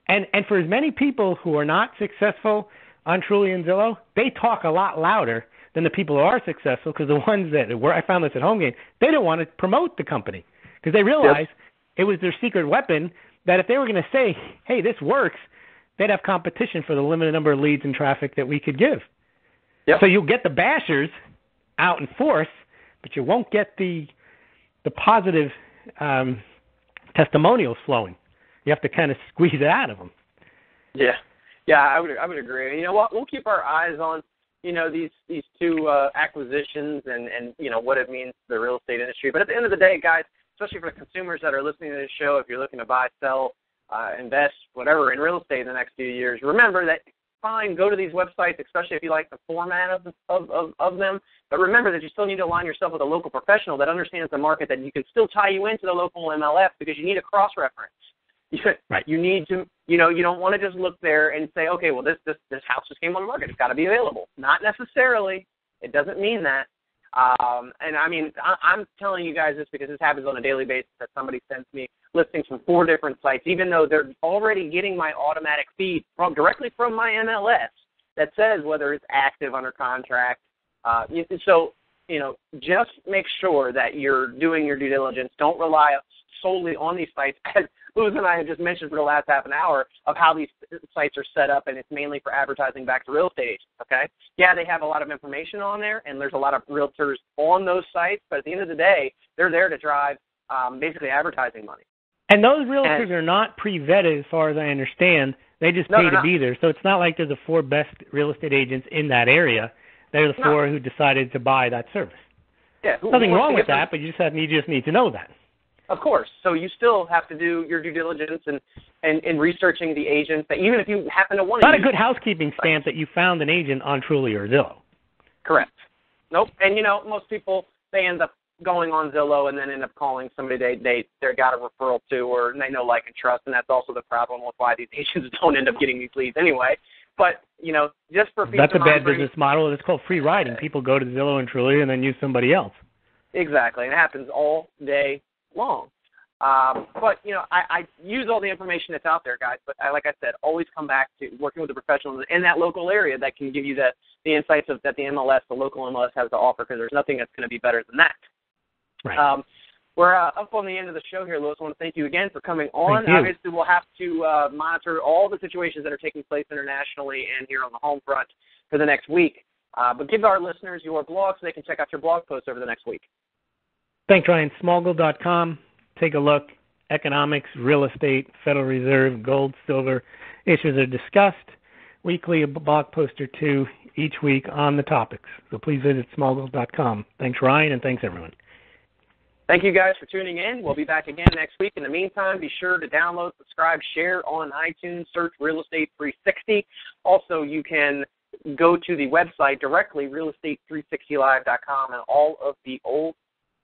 and for as many people who are not successful on Truly and Zillow, they talk a lot louder than the people who are successful, because the ones that were, I found this at Home Game, they don't want to promote the company because they realize it was their secret weapon that if they were going to say, hey, this works, they'd have competition for the limited number of leads and traffic that we could give. So you'll get the bashers out in force, but you won't get the positive testimonials flowing. You have to kind of squeeze it out of them. Yeah, I would agree. You know what? We'll keep our eyes on, you know, these two acquisitions and you know what it means to the real estate industry. But at the end of the day, guys, especially for the consumers that are listening to this show, if you're looking to buy, sell, invest, whatever, in real estate in the next few years, remember that go to these websites, especially if you like the format of them. But remember that you still need to align yourself with a local professional that understands the market, that you can still tie you into the local MLS, because you need a cross-reference. You need to, you know, you don't want to just look there and say, okay, well, this house just came on the market. It's got to be available. Not necessarily. It doesn't mean that. And I mean, I'm telling you guys this because this happens on a daily basis, that somebody sends me listings from 4 different sites, even though they're already getting my automatic feed directly from my MLS that says whether it's active, under contract. So, you know, just make sure that you're doing your due diligence. Don't rely solely on these sites, as Lewis and I have just mentioned for the last half an hour, of how these sites are set up, and it's mainly for advertising back to real estate agents, okay? Yeah, they have a lot of information on there, and there's a lot of realtors on those sites, but at the end of the day, they're there to drive basically advertising money. And those realtors are not pre-vetted, as far as I understand. They just pay to be there. So it's not like they're the 4 best real estate agents in that area. They're the 4 who decided to buy that service. Yeah, nothing wrong with that, but you just need to know that. Of course. So you still have to do your due diligence and researching the agents, that even if you happen to want to. Not a good housekeeping stamp that you found an agent on Truly or Zillow. Correct. Nope. And, you know, most people, they end up going on Zillow and then end up calling somebody they got a referral to, or they know, like, and trust, and that's also the problem with why these agents don't end up getting these leads anyway. But, you know, just for peace That's of a mind, bad business model. It's called free riding. People go to Zillow and Truly and then use somebody else. Exactly. And it happens all day long. But, you know, I use all the information that's out there, guys. But like I said, always come back to working with the professionals in that local area that can give you the insights that the MLS, the local MLS, has to offer, because there's nothing that's going to be better than that. Right. We're up on the end of the show here, Louis. I want to thank you again for coming on. Thank you. Obviously, we'll have to monitor all the situations that are taking place internationally and here on the home front for the next week. But give our listeners your blog so they can check out your blog posts over the next week. Thanks, Ryan. Smallgold.com. Take a look. Economics, real estate, Federal Reserve, gold, silver issues are discussed. Weekly, a blog post or 2 each week on the topics. So please visit smallgold.com. Thanks, Ryan, and thanks, everyone. Thank you guys for tuning in. We'll be back again next week. In the meantime, be sure to download, subscribe, share on iTunes, search Real Estate 360. Also, you can go to the website directly, realestate360live.com, and all of the old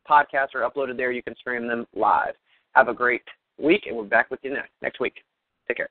podcasts are uploaded there. You can stream them live. Have a great week, and we're back with you next week. Take care.